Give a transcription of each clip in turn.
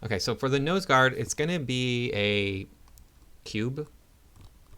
Okay, so for the nose guard, it's going to be a cube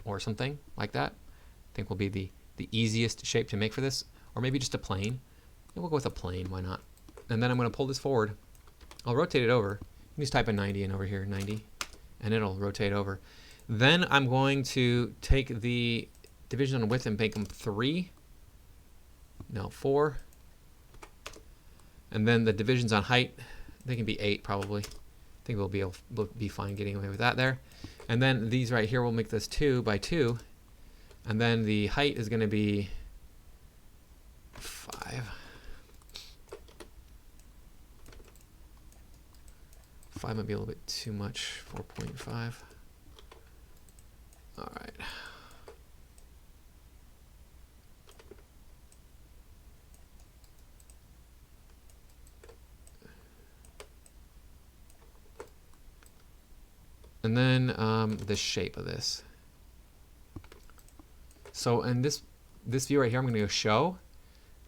or something like that. I think will be the easiest shape to make for this, or maybe just a plane. And we'll go with a plane, why not? And then I'm going to pull this forward. I'll rotate it over. You just type a 90 in over here, 90, and it'll rotate over. Then I'm going to take the division on width and make them 3. No, 4. And then the divisions on height, they can be 8 probably. I think we'll be fine getting away with that there. And then these right here, we'll make this 2 by 2. And then the height is going to be 5. 5 might be a little bit too much. 4.5. All right. And then the shape of this. So in this view right here, I'm going to go show,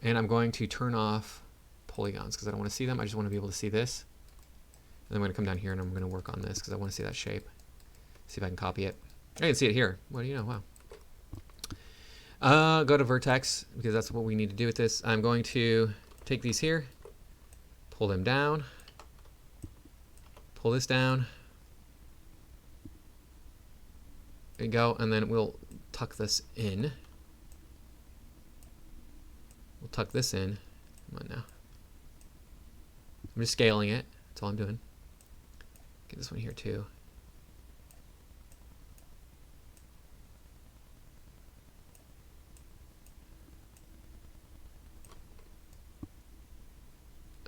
and I'm going to turn off polygons because I don't want to see them. I just want to be able to see this. And I'm going to come down here and I'm going to work on this because I want to see that shape. See if I can copy it. I can see it here. What do you know? Wow. Go to vertex because that's what we need to do with this. I'm going to take these here, pull them down, pull this down. There you go, and then we'll tuck this in. We'll tuck this in. Come on now. I'm just scaling it. That's all I'm doing. Get this one here too.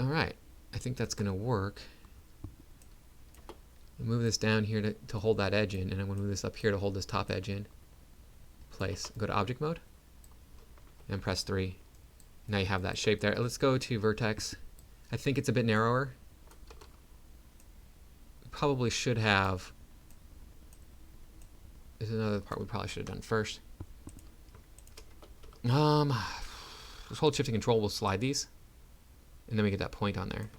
All right, I think that's going to work. I'll move this down here to hold that edge in, and I'm going to move this up here to hold this top edge in place. Go to object mode and press 3. Now you have that shape there. Let's go to vertex. I think it's a bit narrower. We probably should have. There's another part we probably should have done first. Just hold shift and control. We'll slide these, and then we get that point on there.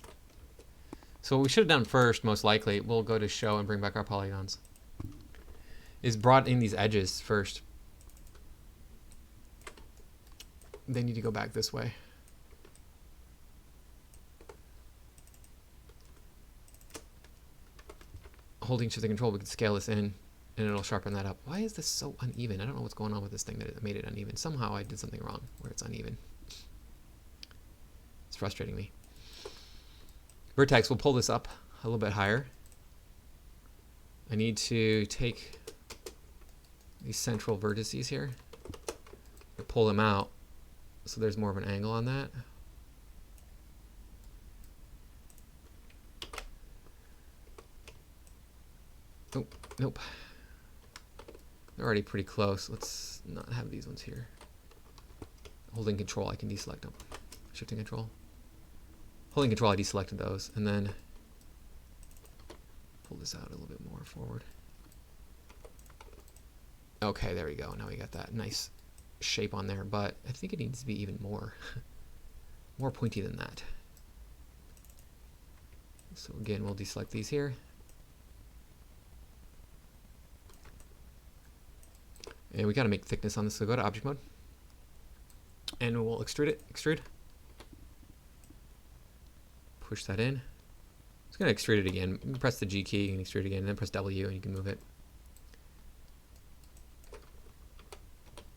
So what we should have done first, most likely, we'll go to show and bring back our polygons, is brought in these edges first. They need to go back this way. Holding shift and control, we can scale this in, and it'll sharpen that up. Why is this so uneven? I don't know what's going on with this thing that made it uneven. Somehow I did something wrong where it's uneven. It's frustrating me. Vertex, we'll pull this up a little bit higher. I need to take these central vertices here and pull them out so there's more of an angle on that. Oh, nope. They're already pretty close. Let's not have these ones here. Holding control, I can deselect them. Shifting control. Holding control, I deselected those, and then pull this out a little bit more forward. Okay, there we go. Now we got that nice shape on there, but I think it needs to be even more, more pointy than that. So again, we'll deselect these here. And we got to make thickness on this, so go to object mode. And we'll extrude it, extrude. Push that in. It's going to extrude it again. You can press the G key, you can extrude it again, and then press W and you can move it.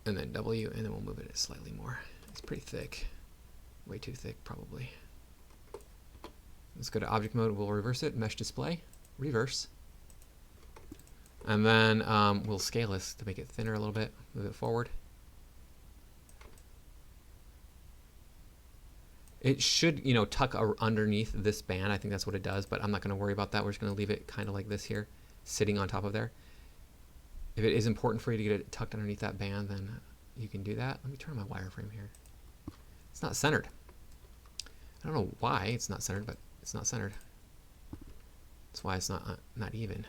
And then W, and then we'll move it slightly more. It's pretty thick. Way too thick, probably. Let's go to object mode. We'll reverse it. Mesh display. Reverse. And then we'll scale this to make it thinner a little bit. Move it forward. It should, you know, tuck underneath this band. I think that's what it does, but I'm not going to worry about that. We're just going to leave it kind of like this here, sitting on top of there. If it is important for you to get it tucked underneath that band, then you can do that. Let me turn my wireframe here. It's not centered. I don't know why it's not centered, but it's not centered. That's why it's not even.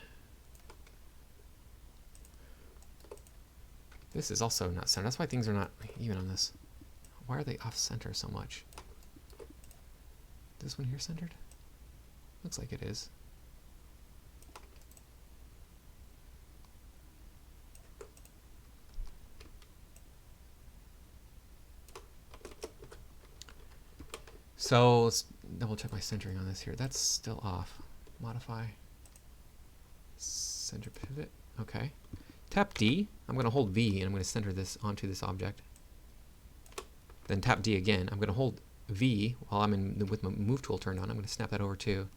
This is also not centered. That's why things are not even on this. Why are they off center so much? This one here centered? Looks like it is. So let's double check my centering on this here. That's still off. Modify. Center pivot. Okay. Tap D. I'm going to hold V and I'm going to center this onto this object. Then tap D again. I'm going to hold V while I'm with my move tool turned on. I'm going to snap that over to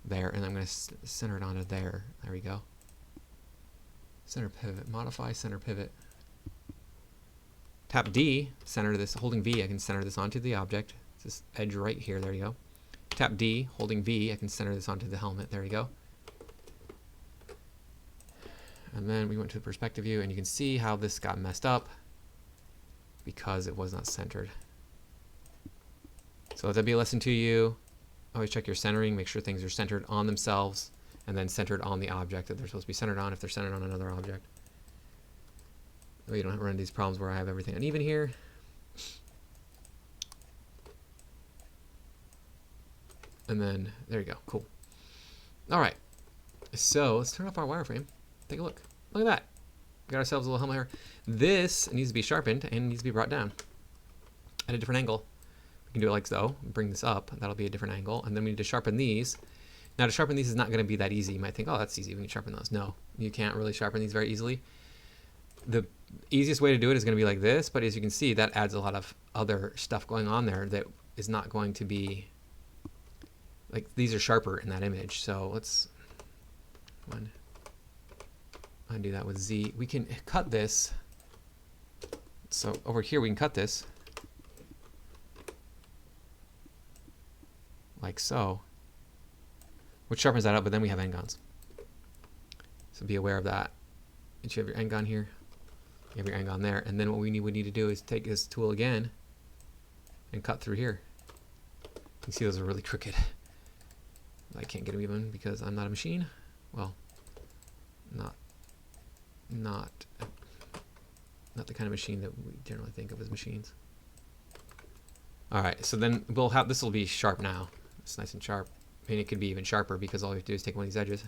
there, and I'm going to center it onto there. There we go. Center pivot. Modify center pivot. Tap D, center this, holding V, I can center this onto the object. It's this edge right here, there you go. Tap D, holding V, I can center this onto the helmet, there you go. And then we went to the perspective view, and you can see how this got messed up because it was not centered. So that'd be a lesson to you. Always check your centering, make sure things are centered on themselves, and then centered on the object that they're supposed to be centered on if they're centered on another object. You don't have to run into these problems where I have everything uneven here. And then, there you go, cool. All right, so let's turn off our wireframe. Take a look. Look at that. We got ourselves a little helmet here. This needs to be sharpened and needs to be brought down at a different angle. We can do it like so, bring this up, that'll be a different angle, and then we need to sharpen these. Now to sharpen these is not gonna be that easy. You might think, oh, that's easy, we can sharpen those. No, you can't really sharpen these very easily. The easiest way to do it is going to be like this, but as you can see, that adds a lot of other stuff going on there that is not going to be, like, these are sharper in that image. So let's undo that with Z. We can cut this. So over here we can cut this like so, which sharpens that up, but then we have n-gons. So be aware of that. And you have your n-gon here. You have your n-gon there, and then what we need to do is take this tool again and cut through here. You can see those are really crooked. I can't get them even because I'm not a machine. Well, not the kind of machine that we generally think of as machines. All right, so then we'll have, this will be sharp now. It's nice and sharp. I mean, it could be even sharper because all we have to do is take one of these edges.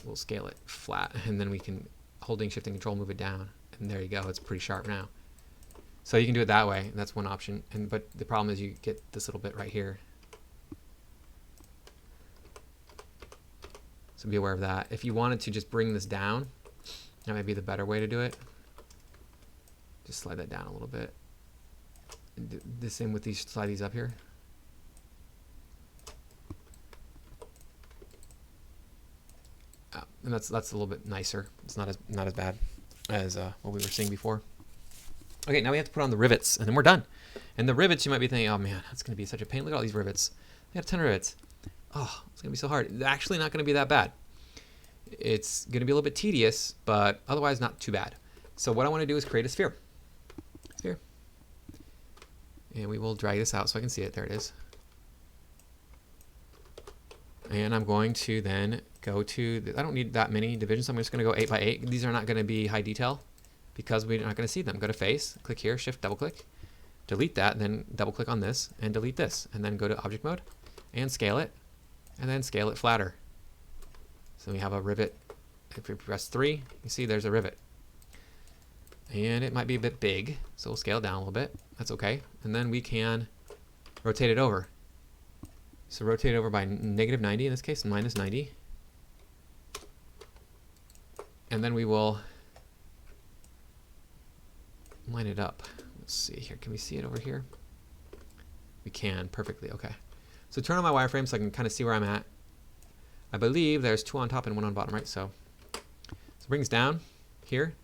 We'll scale it flat, and then we can, holding shift and control, move it down, and there you go. It's pretty sharp now. So you can do it that way. That's one option. But the problem is you get this little bit right here. So be aware of that. If you wanted to just bring this down, that might be the better way to do it. Just slide that down a little bit. And do the same with these, slide these up here. And that's a little bit nicer. It's not as bad as what we were seeing before. Okay, now we have to put on the rivets, and then we're done. And the rivets, you might be thinking, oh man, that's going to be such a pain. Look at all these rivets. I got 10 rivets. Oh, it's going to be so hard. It's actually not going to be that bad. It's going to be a little bit tedious, but otherwise not too bad. So what I want to do is create a sphere. Sphere. And we will drag this out so I can see it. There it is. And I'm going to then go to, I don't need that many divisions, so I'm just going to go 8 by 8. These are not going to be high detail because we're not going to see them. Go to face, click here, shift, double click, delete that, then double click on this and delete this, and then go to object mode and scale it, and then scale it flatter. So we have a rivet. If we press 3, you see there's a rivet. And it might be a bit big, so we'll scale it down a little bit. That's okay. And then we can rotate it over. So rotate it over by -90 in this case, -90. And then we will line it up. Let's see here. Can we see it over here? We can perfectly. Okay. So turn on my wireframe so I can kind of see where I'm at. I believe there's 2 on top and 1 on bottom, right? So it brings down here.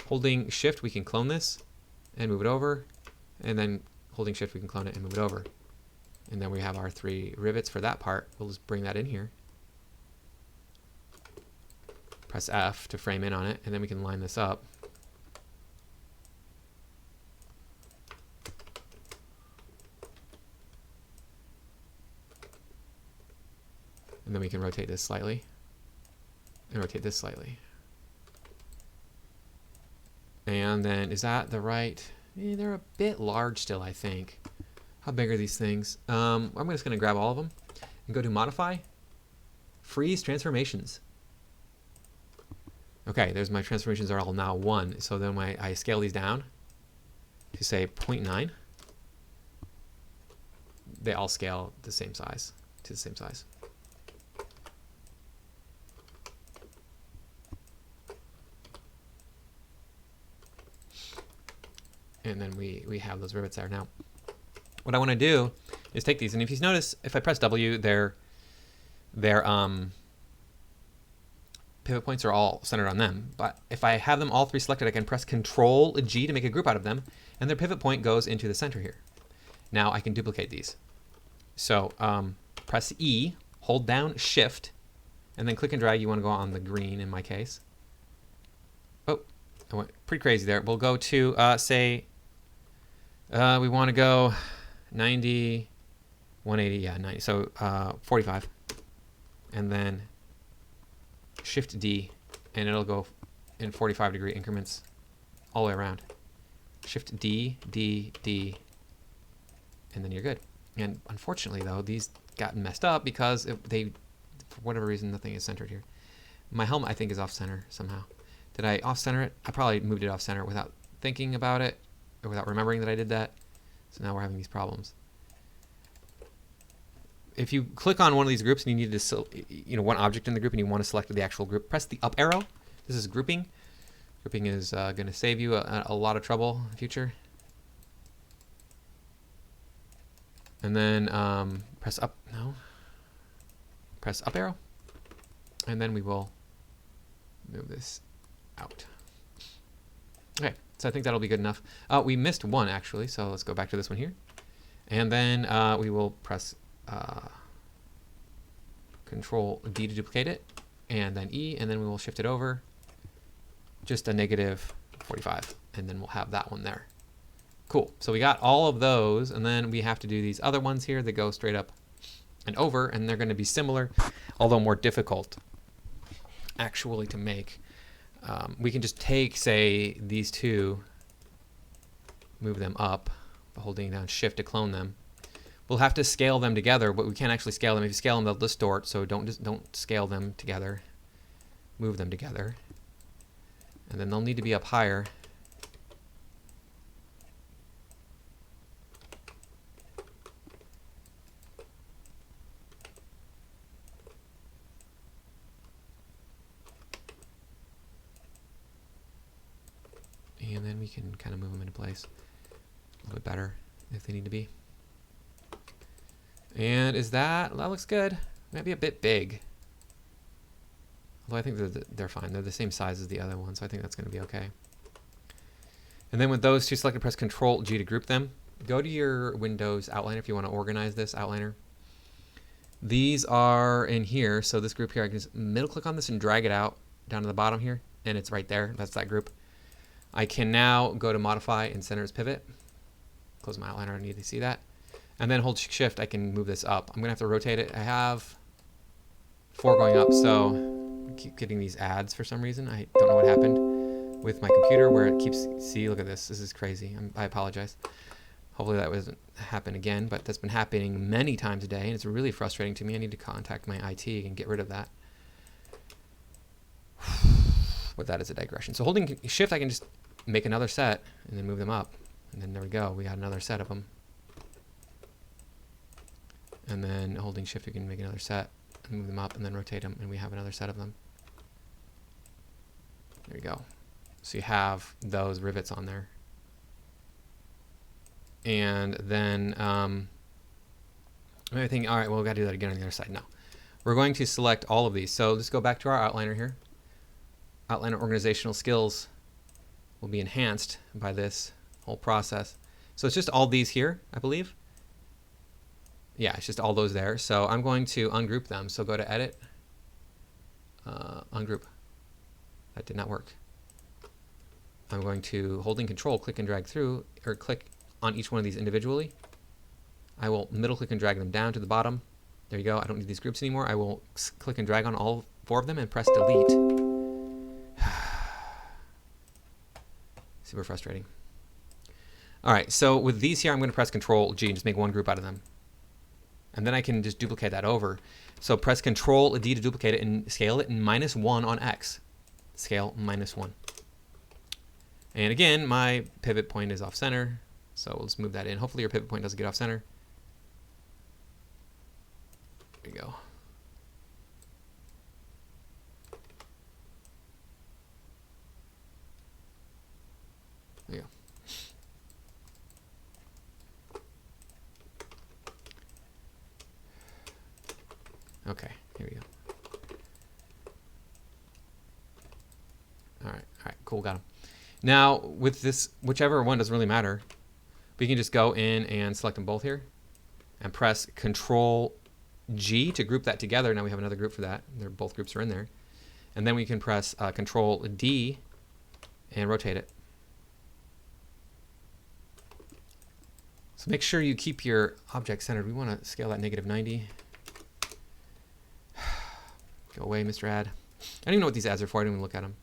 Holding shift, we can clone this and move it over. And then holding shift, we can clone it and move it over. And then we have our 3 rivets for that part. We'll just bring that in here. Press F to frame in on it, and then we can line this up. And then we can rotate this slightly, and rotate this slightly. And then, is that the right? They're a bit large still, I think. How big are these things? I'm just going to grab all of them and go to Modify, Freeze Transformations. Okay, there's my transformations are all now 1. So then I scale these down to say 0.9. they all scale the same size, to the same size. And then we have those rivets there. Now, what I want to do is take these, and if you notice, if I press W, their pivot points are all centered on them. But if I have them all three selected, I can press Control G to make a group out of them, and their pivot point goes into the center here. Now I can duplicate these. So press E, hold down Shift, and then click and drag. You want to go on the green in my case. Oh, I went pretty crazy there. We'll go to, say, we want to go 90, 180, yeah, 90. So 45. And then Shift D, and it'll go in 45-degree increments all the way around. Shift D, D, D, and then you're good. And unfortunately, though, these got messed up because they, for whatever reason, nothing is centered here. My helmet, I think, is off-center somehow. Did I off-center it? I probably moved it off-center without thinking about it, or without remembering that I did that. So now we're having these problems. If you click on one of these groups and you need to, one object in the group and you want to select the actual group, press the up arrow. This is grouping. Grouping is going to save you a lot of trouble in the future. And then press up arrow, and then we will move this out. Okay, so I think that'll be good enough. We missed one actually, so let's go back to this one here, and then we will press Control D to duplicate it, and then E, and then we will shift it over just a negative 45, and then we'll have that one there. Cool. So we got all of those, and then we have to do these other ones here that go straight up and over, and they're going to be similar, although more difficult actually to make. We can just take, say, these two, move them up, holding down Shift to clone them. We'll have to scale them together, but we can't actually scale them. If you scale them, they'll distort, so don't scale them together. Move them together. And then they'll need to be up higher. And then we can kind of move them into place a little bit better if they need to be. And that looks good. Might be a bit big. Although I think they're fine. They're the same size as the other one, so I think that's going to be okay. And then with those two selected, press Control G to group them. Go to your Windows outliner if you want to organize this outliner. These are in here, so this group here, I can just middle click on this and drag it out down to the bottom here, and it's right there. That's that group. I can now go to Modify and Center as Pivot. Close my outliner, I need to see that. And then hold Shift, I can move this up. I'm going to have to rotate it. I have 4 going up, so I keep getting these ads for some reason. I don't know what happened with my computer where it keeps, see, look at this. This is crazy. I apologize. Hopefully that doesn't happen again, but that's been happening many times a day, and it's really frustrating to me. I need to contact my IT and get rid of that. But that is a digression. So holding Shift, I can just make another set and then move them up. And then there we go. We got another set of them. And then holding Shift, you can make another set and move them up and then rotate them, and we have another set of them. There you go. So you have those rivets on there. And then everything, all right, well, we've got to do that again on the other side. No. We're going to select all of these. So let's go back to our outliner here. Outliner organizational skills will be enhanced by this whole process. So it's just all these here, I believe. Yeah, it's just all those there. So I'm going to ungroup them. So go to Edit, Ungroup. That did not work. I'm going to, holding Control, click and drag through, or click on each one of these individually. I will middle click and drag them down to the bottom. There you go. I don't need these groups anymore. I will click and drag on all 4 of them and press Delete. Super frustrating. All right, so with these here, I'm going to press Control G and just make one group out of them. And then I can just duplicate that over. So press Control D to duplicate it and scale it in -1 on X. Scale -1. And again, my pivot point is off center. So let's move that in. Hopefully your pivot point doesn't get off center. we go. There you go. Okay, here we go. All right, cool, got him. Now with this, whichever one doesn't really matter, we can just go in and select them both here and press Control G to group that together. Now we have another group for that. Both groups are in there. And then we can press Control D and rotate it. So make sure you keep your object centered. We want to scale that -90. Go away, Mr. Ad. I don't even know what these ads are for. I don't even look at them.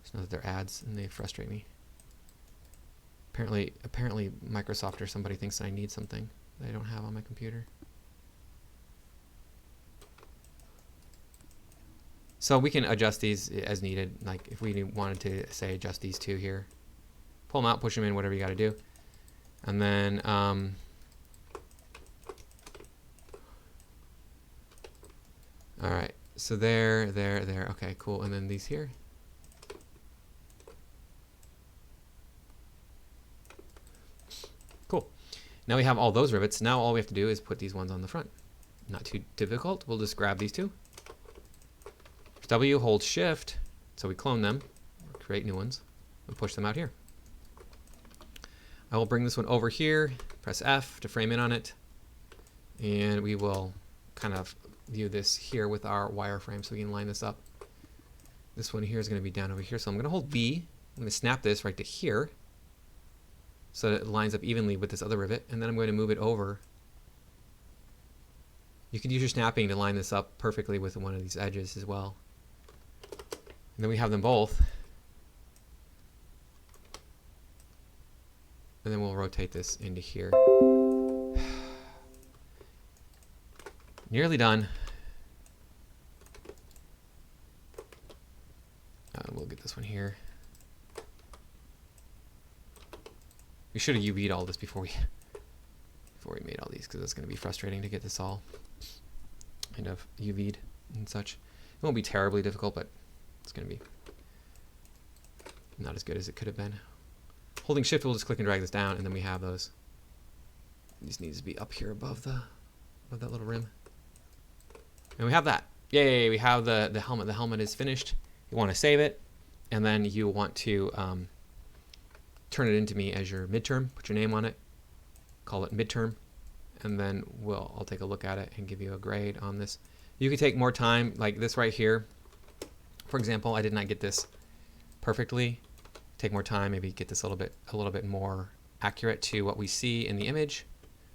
Just know that they're ads and they frustrate me. Apparently Microsoft or somebody thinks that I need something that I don't have on my computer. So we can adjust these as needed. Like if we wanted to say adjust these two here, pull them out, push them in, whatever you got to do. And then all right, so there. Okay, cool. And then these here. Cool. Now we have all those rivets. Now all we have to do is put these ones on the front. Not too difficult. We'll just grab these two. W, hold Shift, so we clone them, or create new ones, and push them out here. I will bring this one over here, press F to frame in on it, and we will kind of view this here with our wireframe so we can line this up. This one here is going to be down over here, so I'm going to hold B. I'm going to snap this right to here so that it lines up evenly with this other rivet, and then I'm going to move it over. You can use your snapping to line this up perfectly with one of these edges as well. And then we have them both. And then we'll rotate this into here. Nearly done. We'll get this one here. We should have UV'd all this before we made all these, because it's going to be frustrating to get this all kind of UV'd and such. It won't be terribly difficult, but it's going to be not as good as it could have been. Holding Shift, we'll just click and drag this down, and then we have those. These needs to be up here above that little rim. And we have that. Yay, we have the helmet. The helmet is finished. You want to save it, and then you want to turn it into me as your midterm. Put your name on it. Call it midterm, and then I'll take a look at it and give you a grade on this. You can take more time, like this right here. For example, I did not get this perfectly. Take more time, maybe get this a little bit more accurate to what we see in the image.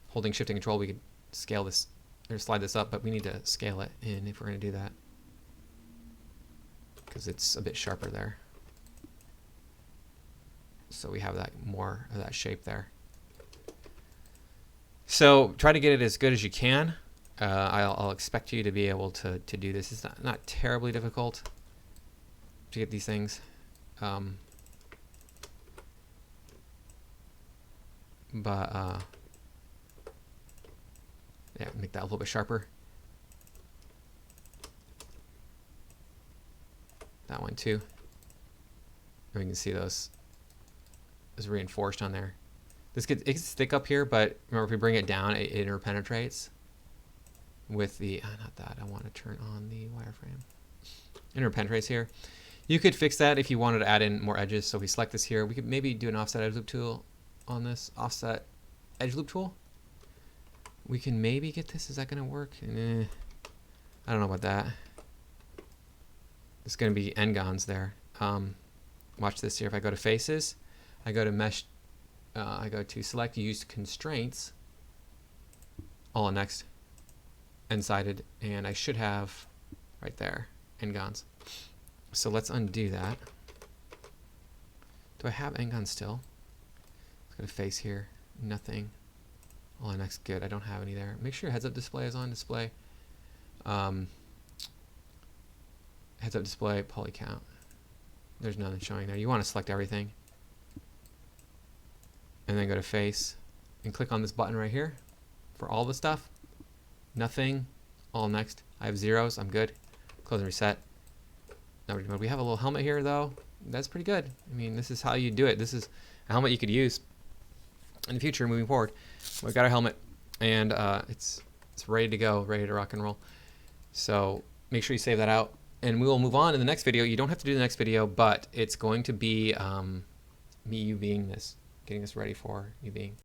Holding Shift and Control, we could scale this or slide this up, but we need to scale it in if we're going to do that, because it's a bit sharper there. So we have that more of that shape there. So try to get it as good as you can. I'll expect you to be able to do this. It's not terribly difficult to get these things. Yeah, make that a little bit sharper. That one too. And we can see those is reinforced on there. It gets thick up here, but remember if we bring it down, it interpenetrates with the, not that, I want to turn on the wireframe. Interpenetrates here. You could fix that if you wanted to add in more edges. So if we select this here, we could maybe do an offset edge loop tool on this. Offset edge loop tool. We can maybe get this, is that going to work? I don't know about that. It's going to be n-gons there. Watch this here. If I go to faces, I go to mesh, I go to select use constraints, all on next, n-sided, and I should have right there, n-gons. So let's undo that. Do I have n-gons still? Let's go to face here, nothing. All on next, good. I don't have any there. Make sure heads-up display is on display. Heads-up display, poly count. There's none showing there. You want to select everything. And then go to face and click on this button right here for all the stuff. Nothing. all next. I have zeros. I'm good. Close and reset. Now we have a little helmet here, though. That's pretty good. I mean, this is how you do it. This is a helmet you could use in the future moving forward. We've got our helmet, and it's ready to go, ready to rock and roll. So make sure you save that out, and we will move on in the next video. You don't have to do the next video, but it's going to be me UVing this, getting this ready for UVing.